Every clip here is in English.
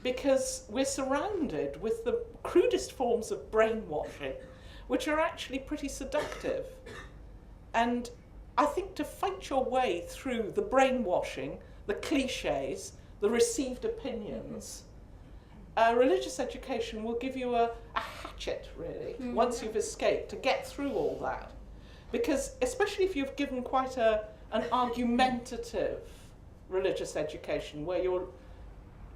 because we're surrounded with the crudest forms of brainwashing, which are actually pretty seductive. And I think to fight your way through the brainwashing, the cliches, the received opinions, religious education will give you a hatchet, really, once you've escaped, to get through all that. Because especially if you've given quite an argumentative religious education, where you're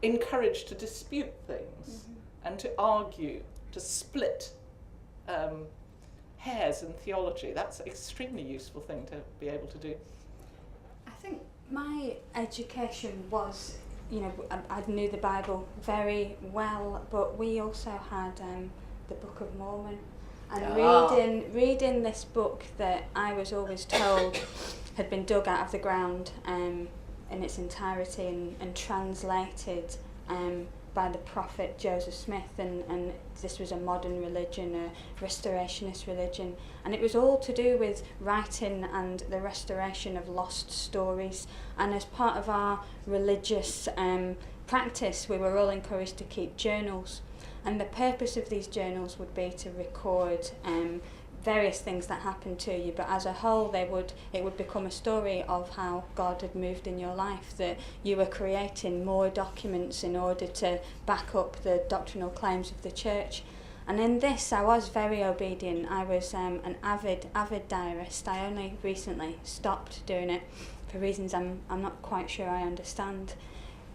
encouraged to dispute things and to argue, to split hairs in theology, that's an extremely useful thing to be able to do. I think my education was, I knew the Bible very well, but we also had the Book of Mormon. And reading this book that I was always told had been dug out of the ground in its entirety and translated by the prophet Joseph Smith, and this was a modern religion, a restorationist religion, and it was all to do with writing and the restoration of lost stories. And as part of our religious practice, we were all encouraged to keep journals, and the purpose of these journals would be to record various things that happened to you, but as a whole it would become a story of how God had moved in your life, that you were creating more documents in order to back up the doctrinal claims of the church. And in this I was very obedient. I was an avid diarist. I only recently stopped doing it for reasons I'm not quite sure I understand.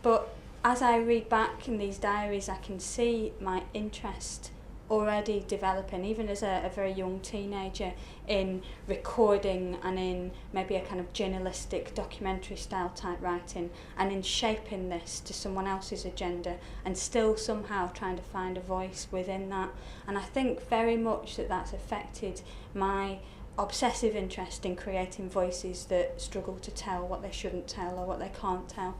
But as I read back in these diaries, I can see my interest already developing, even as a very young teenager, in recording and in maybe a kind of journalistic documentary style type writing, and in shaping this to someone else's agenda and still somehow trying to find a voice within that. And I think very much that's affected my obsessive interest in creating voices that struggle to tell what they shouldn't tell or what they can't tell.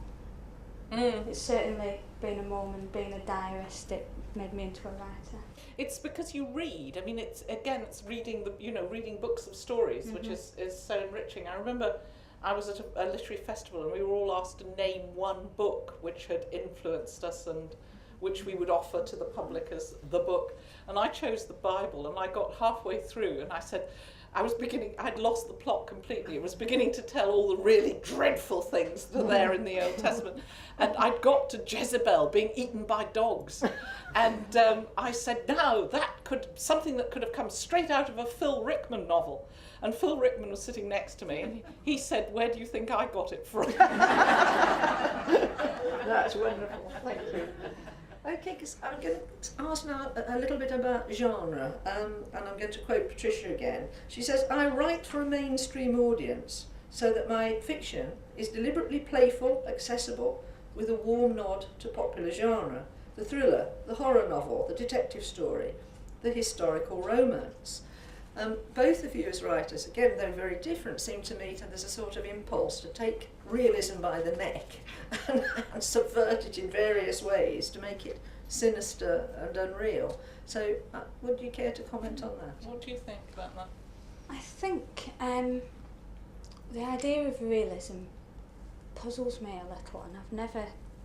It's certainly being a Mormon, being a diarist, it made me into a writer. It's because you read. I mean, it's reading reading books of stories, which is so enriching. I remember I was at a literary festival and we were all asked to name one book which had influenced us and which we would offer to the public as the book. And I chose the Bible, and I got halfway through and I said, I'd lost the plot completely. It was beginning to tell all the really dreadful things that are there in the Old Testament. And I'd got to Jezebel being eaten by dogs. And I said, no, something that could have come straight out of a Phil Rickman novel. And Phil Rickman was sitting next to me, and he said, where do you think I got it from? That's wonderful, thank you. Okay, because I'm going to ask now a little bit about genre, and I'm going to quote Patricia again. She says, I write for a mainstream audience so that my fiction is deliberately playful, accessible, with a warm nod to popular genre, the thriller, the horror novel, the detective story, the historical romance. Both of you as writers, again, they're very different, seem to me that there's a sort of impulse to take realism by the neck and subvert it in various ways to make it sinister and unreal. So would you care to comment on that? What do you think about that? I think the idea of realism puzzles me a little, and I've never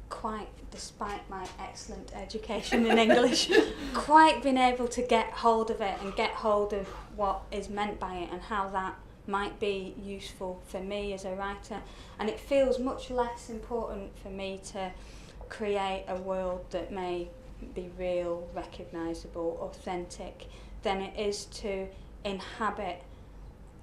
quite, despite my excellent education in English, quite been able to get hold of it and get hold of what is meant by it and how that might be useful for me as a writer. And it feels much less important for me to create a world that may be real, recognisable, authentic, than it is to inhabit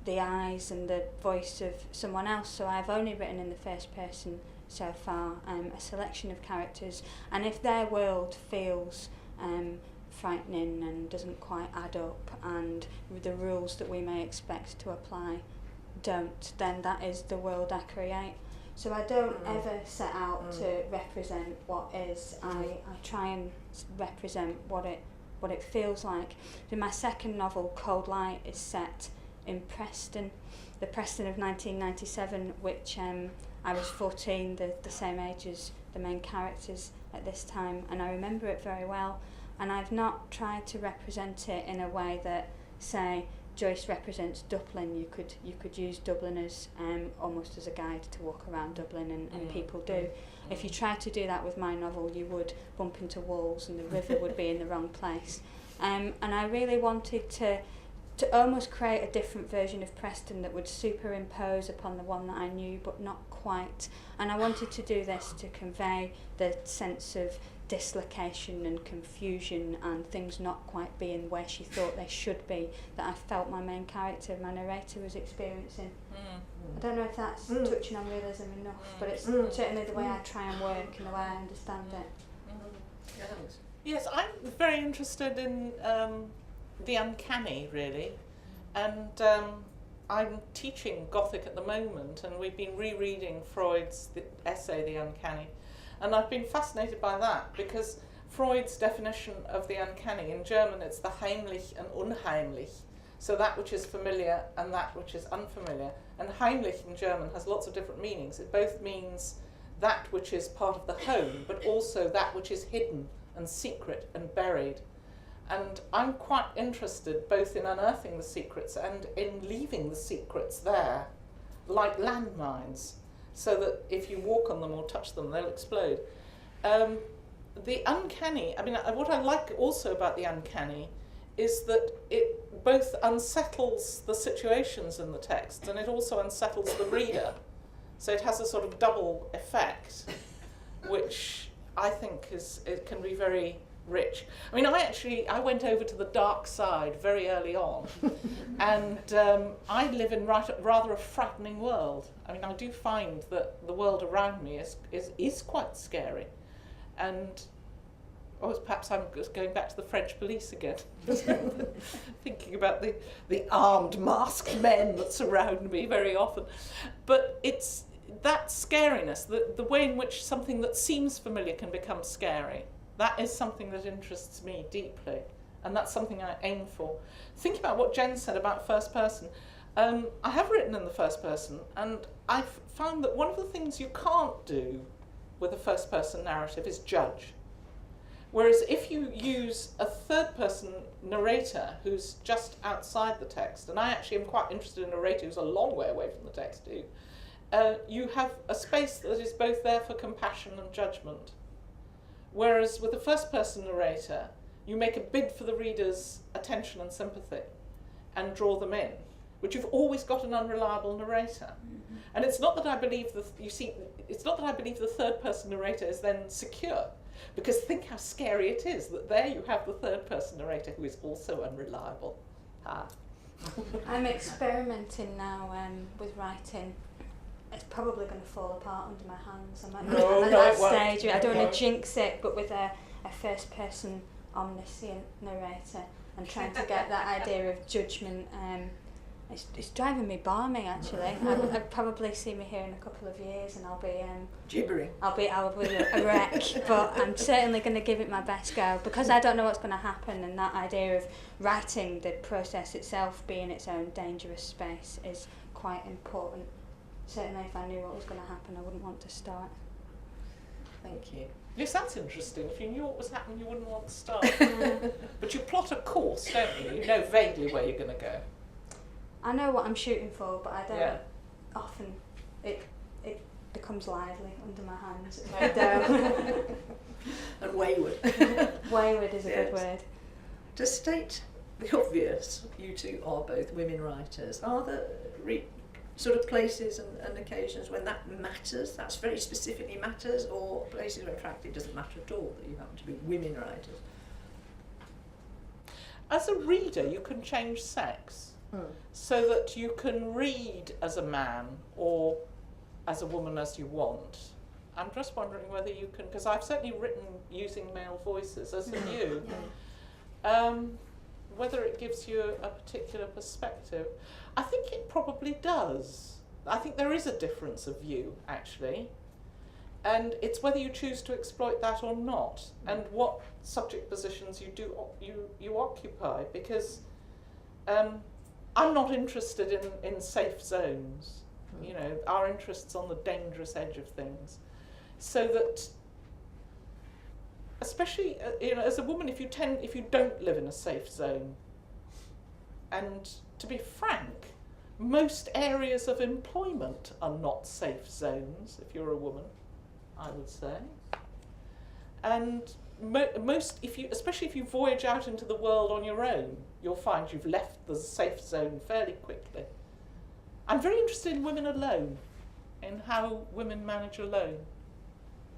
the eyes and the voice of someone else. So I've only written in the first person so far, a selection of characters, and if their world feels frightening and doesn't quite add up, and the rules that we may expect to apply don't, then that is the world I create. So I don't ever set out to represent what is. I try and represent what it feels like. In my second novel, Cold Light, is set in Preston, the Preston of 1997, which I was 14, the same age as the main characters at this time, and I remember it very well. And I've not tried to represent it in a way that, say, Joyce represents Dublin, you could use Dublin as almost as a guide to walk around Dublin, and people do. If you try to do that with my novel, you would bump into walls and the river would be in the wrong place. And I really wanted to almost create a different version of Preston that would superimpose upon the one that I knew, but not quite. And I wanted to do this to convey the sense of dislocation and confusion and things not quite being where she thought they should be, that I felt my main character, my narrator, was experiencing. I don't know if that's touching on realism enough, but it's certainly the way I try and work and the way I understand it. Yes, I'm very interested in the uncanny, really, and I'm teaching Gothic at the moment, and we've been rereading Freud's essay, The Uncanny, and I've been fascinated by that, because Freud's definition of the uncanny, in German it's the heimlich and unheimlich, so that which is familiar and that which is unfamiliar, and heimlich in German has lots of different meanings. It both means that which is part of the home, but also that which is hidden and secret and buried. And I'm quite interested both in unearthing the secrets and in leaving the secrets there, like landmines, so that if you walk on them or touch them, they'll explode. The uncanny, I mean, what I like also about the uncanny is that it both unsettles the situations in the text and it also unsettles the reader. So it has a sort of double effect, which I think it can be very rich. I mean, I went over to the dark side very early on, and I live in rather a frightening world. I mean, I do find that the world around me is quite scary, and perhaps I'm just going back to the French police again, thinking about the armed masked men that surround me very often. But it's that scariness, the way in which something that seems familiar can become scary. That is something that interests me deeply, and that's something I aim for. Think about what Jenn said about first person. I have written in the first person, and I've found that one of the things you can't do with a first person narrative is judge. Whereas if you use a third person narrator who's just outside the text, and I actually am quite interested in a narrator who's a long way away from the text too, you have a space that is both there for compassion and judgment. Whereas with a first-person narrator, you make a bid for the reader's attention and sympathy and draw them in, but you've always got an unreliable narrator. Mm-hmm. And it's not that I believe it's not that I believe the third-person narrator is then secure, because think how scary it is that there you have the third-person narrator who is also unreliable. I'm experimenting now with writing. It's probably going to fall apart under my hands. I'm at that stage. I don't want to jinx it, but with a first-person omniscient narrator and trying to get that idea of judgment, it's driving me balmy actually. I'd probably see me here in a couple of years and I'll be gibbering. I'll be a wreck, but I'm certainly going to give it my best go, because I don't know what's going to happen, and that idea of writing, the process itself being its own dangerous space, is quite important. Certainly if I knew what was going to happen, I wouldn't want to start. Thank you. Yes, that's interesting. If you knew what was happening, you wouldn't want to start. But you plot a course, don't you? You know vaguely where you're going to go. I know what I'm shooting for, but I don't often. It becomes lively under my hands. I don't. And wayward. Wayward is a good word. To state the obvious, you two are both women writers. Are there sort of places and occasions when that matters, that's very specifically matters, or places where in fact it doesn't matter at all that you happen to be women writers? As a reader, you can change sex so that you can read as a man or as a woman as you want. I'm just wondering whether you can, because I've certainly written using male voices, as have you. Whether it gives you a particular perspective. I think it probably does. I think there is a difference of view, actually. And it's whether you choose to exploit that or not, and what subject positions you occupy, because I'm not interested in safe zones. You know, our interest's on the dangerous edge of things. So that, especially as a woman, if you don't live in a safe zone, and to be frank, most areas of employment are not safe zones if you're a woman, I would say. And most, especially if you voyage out into the world on your own, you'll find you've left the safe zone fairly quickly. I'm very interested in women alone, in how women manage alone.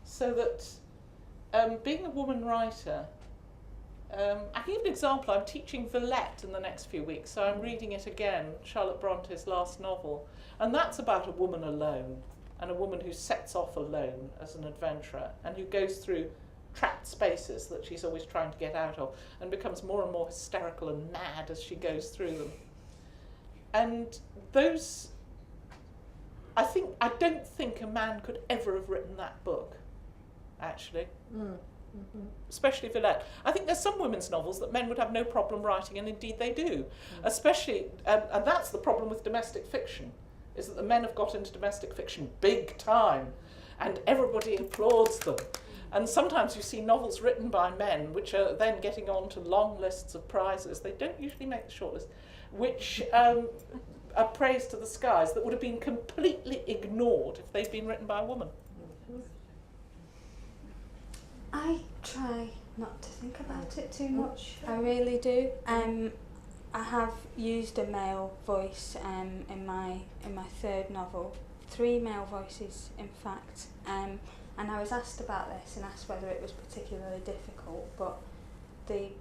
So that being a woman writer, I can give an example. I'm teaching Villette in the next few weeks, so I'm reading it again, Charlotte Bronte's last novel. And that's about a woman alone, and a woman who sets off alone as an adventurer, and who goes through trapped spaces that she's always trying to get out of, and becomes more and more hysterical and mad as she goes through them. And those, I don't think a man could ever have written that book, actually. Mm-hmm. Especially Villette. I think there's some women's novels that men would have no problem writing, and indeed they do. Especially, and that's the problem with domestic fiction, is that the men have got into domestic fiction big time, and everybody applauds them. And sometimes you see novels written by men which are then getting on to long lists of prizes. They don't usually make the shortlist, which are praised to the skies, that would have been completely ignored if they'd been written by a woman. I try not to think about it too much. I really do. I have used a male voice in my third novel, 3 male voices in fact. And I was asked about this and asked whether it was particularly difficult, but the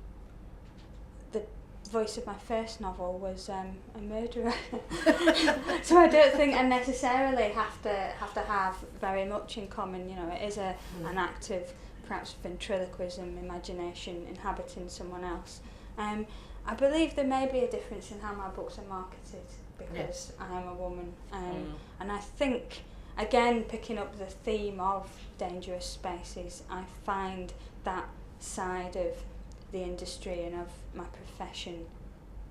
voice of my first novel was a murderer. So I don't think I necessarily have to have very much in common. You know, it is an act of perhaps ventriloquism, imagination, inhabiting someone else. I believe there may be a difference in how my books are marketed because I am a woman, and I think, again, picking up the theme of dangerous spaces, I find that side of the industry and of my profession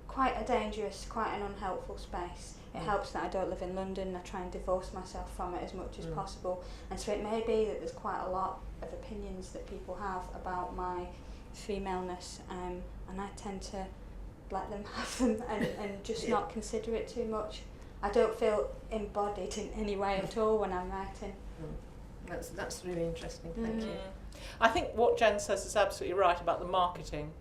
quite a dangerous, quite an unhelpful space. It helps that I don't live in London. I try and divorce myself from it as much as possible, and so it may be that there's quite a lot of opinions that people have about my femaleness, and I tend to let them have them and just not consider it too much. I don't feel embodied in any way at all when I'm writing. That's really interesting, thank you. I think what Jenn says is absolutely right about the marketing.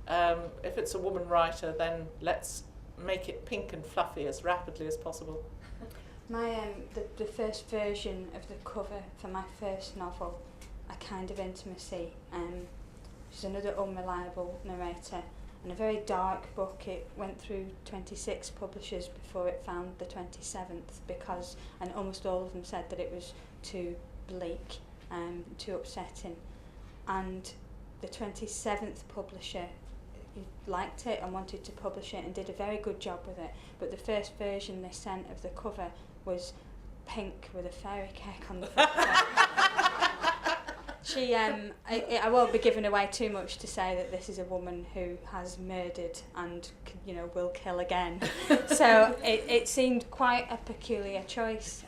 If it's a woman writer, then let's make it pink and fluffy as rapidly as possible. My the first version of the cover for my first novel, A Kind of Intimacy, she's another unreliable narrator, and a very dark book. It went through 26 publishers before it found the 27th, because, and almost all of them said that it was too bleak, too upsetting, and the 27th publisher liked it and wanted to publish it and did a very good job with it, but the first version they sent of the cover was pink with a fairy cake on the front. She, I won't be giving away too much to say that this is a woman who has murdered and, you know, will kill again. So it seemed quite a peculiar choice.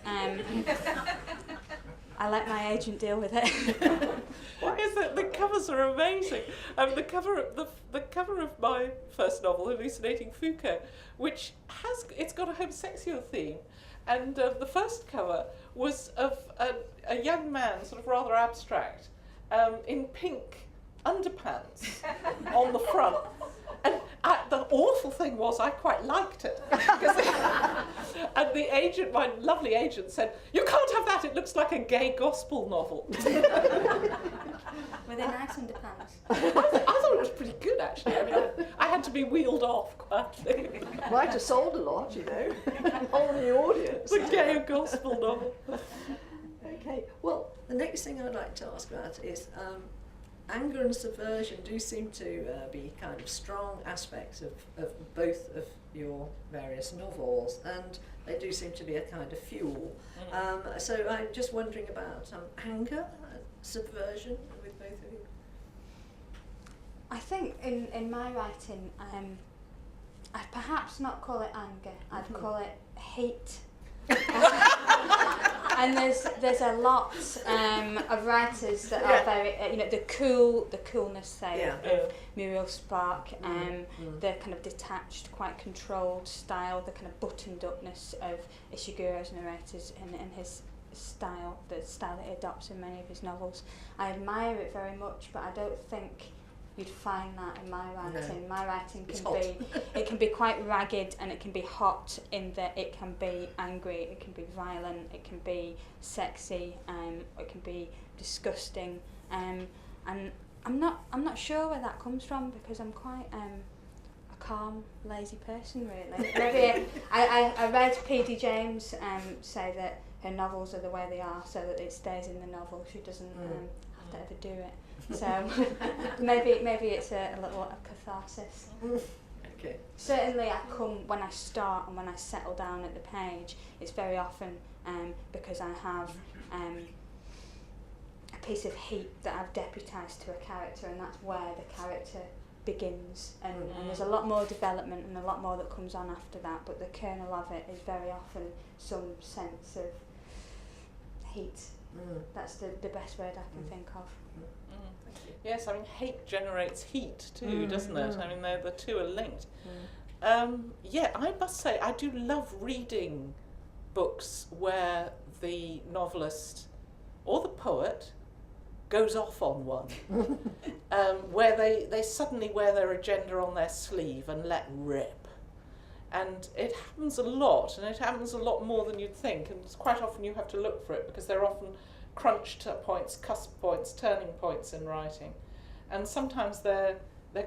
I let my agent deal with it. Is that the covers are amazing. The cover of my first novel, Hallucinating Foucault, which it's got a homosexual theme, and the first cover was of a young man, sort of rather abstract, in pink underpants on the front. And the awful thing was I quite liked it. And the agent, my lovely agent, said, "You can't have that, it looks like a gay gospel novel." Were they nice underpants? I thought it was pretty good, actually. I mean, I had to be wheeled off quietly. Might have sold a lot, you know, on the audience. The gay gospel novel. Okay, well, the next thing I'd like to ask about is anger and subversion do seem to be kind of strong aspects of both of your various novels, and they do seem to be a kind of fuel. So I'm just wondering about anger, subversion with both of you. I think in my writing, I'd perhaps not call it anger, I'd call it hate. And there's a lot of writers that are very, the coolness, say, of Muriel Spark, the kind of detached, quite controlled style, the kind of buttoned upness of Ishiguro's narrators and his style, the style that he adopts in many of his novels. I admire it very much, but I don't think you'd find that in my writing. No. My writing it can be quite ragged, and it can be hot in that it can be angry, it can be violent, it can be sexy, it can be disgusting, and I'm not sure where that comes from, because I'm quite a calm, lazy person, really. Maybe I read P.D. James say that her novels are the way they are, so that it stays in the novel. She doesn't have to ever do it. So maybe it's a little catharsis. Okay. Certainly, when I start and when I settle down at the page, it's very often because I have a piece of heat that I've deputised to a character, and that's where the character begins. And there's a lot more development and a lot more that comes on after that. But the kernel of it is very often some sense of heat. That's the best word I can think of. Yes, I mean, hate generates heat too, doesn't it? I mean, the two are linked. Yeah, I must say, I do love reading books where the novelist or the poet goes off on one, where they suddenly wear their agenda on their sleeve and let rip. And it happens a lot, and it happens a lot more than you'd think, and quite often you have to look for it, because they're often crunch points, cusp points, turning points in writing, and sometimes they're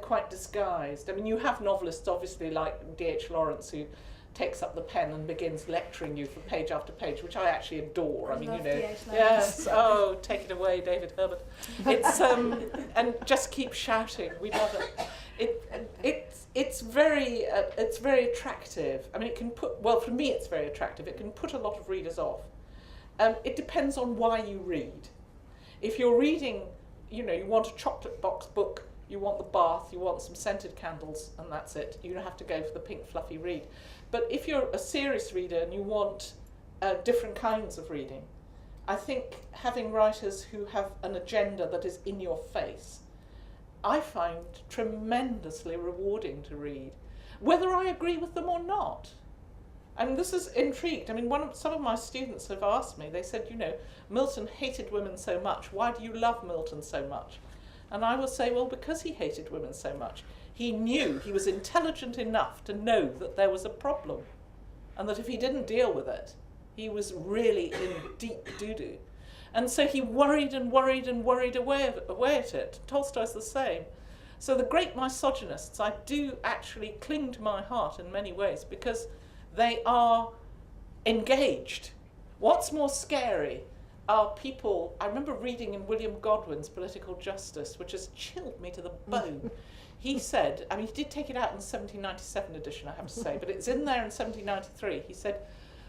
quite disguised. I mean, you have novelists obviously like D.H. Lawrence, who takes up the pen and begins lecturing you for page after page, which I actually adore. I mean, you know, yes, oh, take it away, David Herbert. It's and just keep shouting. We love it. It's very attractive. I mean, it can put, well, for me, it's very attractive. It can put a lot of readers off. It depends on why you read. If you're reading, you know, you want a chocolate box book, you want the bath, you want some scented candles, and that's it. You don't have to go for the pink fluffy read. But if you're a serious reader and you want different kinds of reading, I think having writers who have an agenda that is in your face, I find tremendously rewarding to read, whether I agree with them or not. And this is intrigued. I mean, some of my students have asked me, they said, you know, Milton hated women so much. Why do you love Milton so much? And I will say, well, because he hated women so much. He knew, he was intelligent enough to know that there was a problem, and that if he didn't deal with it, he was really in deep doo-doo. And so he worried and worried and worried away at it. Tolstoy's the same. So the great misogynists, I do actually cling to my heart in many ways, because they are engaged. What's more scary are people, I remember reading in William Godwin's Political Justice, which has chilled me to the bone. He said, I mean, he did take it out in the 1797 edition, I have to say, but it's in there in 1793. He said,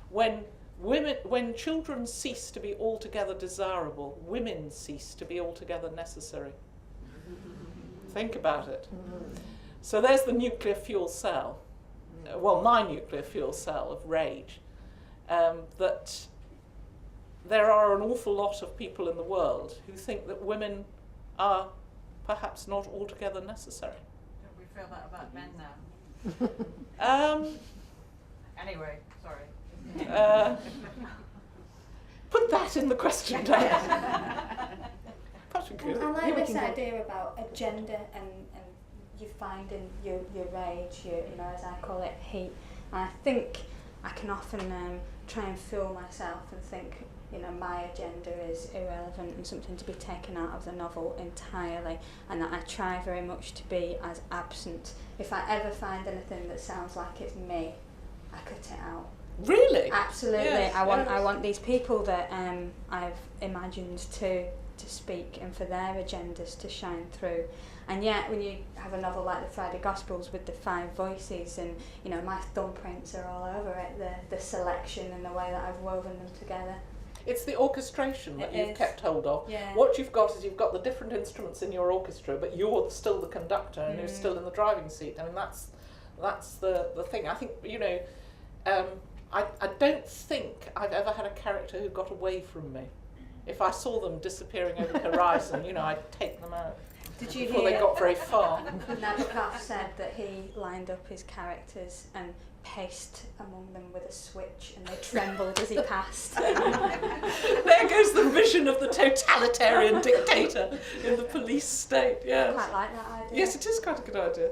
when children cease to be altogether desirable, women cease to be altogether necessary. Think about it. So there's the nuclear fuel cell. Well, my nuclear fuel cell of rage, that there are an awful lot of people in the world who think that women are perhaps not altogether necessary. Don't we feel that about men now? Anyway, sorry. Put that in the question, Diane. I like this idea about agenda and you find in your rage, you know, as I call it, heat. And I think I can often try and fool myself and think, you know, my agenda is irrelevant and something to be taken out of the novel entirely, and that I try very much to be as absent. If I ever find anything that sounds like it's me, I cut it out. Really? Absolutely. Yes, I want these people that I've imagined to speak and for their agendas to shine through. And yet when you have a novel like the Friday Gospels with the 5 voices, and you know, my thumbprints are all over it, the selection and the way that I've woven them together. It's the orchestration that you've kept hold of. Yeah. What you've got is you've got the different instruments in your orchestra, but you're still the conductor and you're still in the driving seat. I mean, that's the thing. I think, you know, I don't think I've ever had a character who got away from me. If I saw them disappearing over the horizon, you know, I'd take them out Did you before they hear got very far. Nabokov said that he lined up his characters and paced among them with a switch and they trembled as he passed. There goes the vision of the totalitarian dictator in the police state, I yes. quite like that idea. Yes, it is quite a good idea.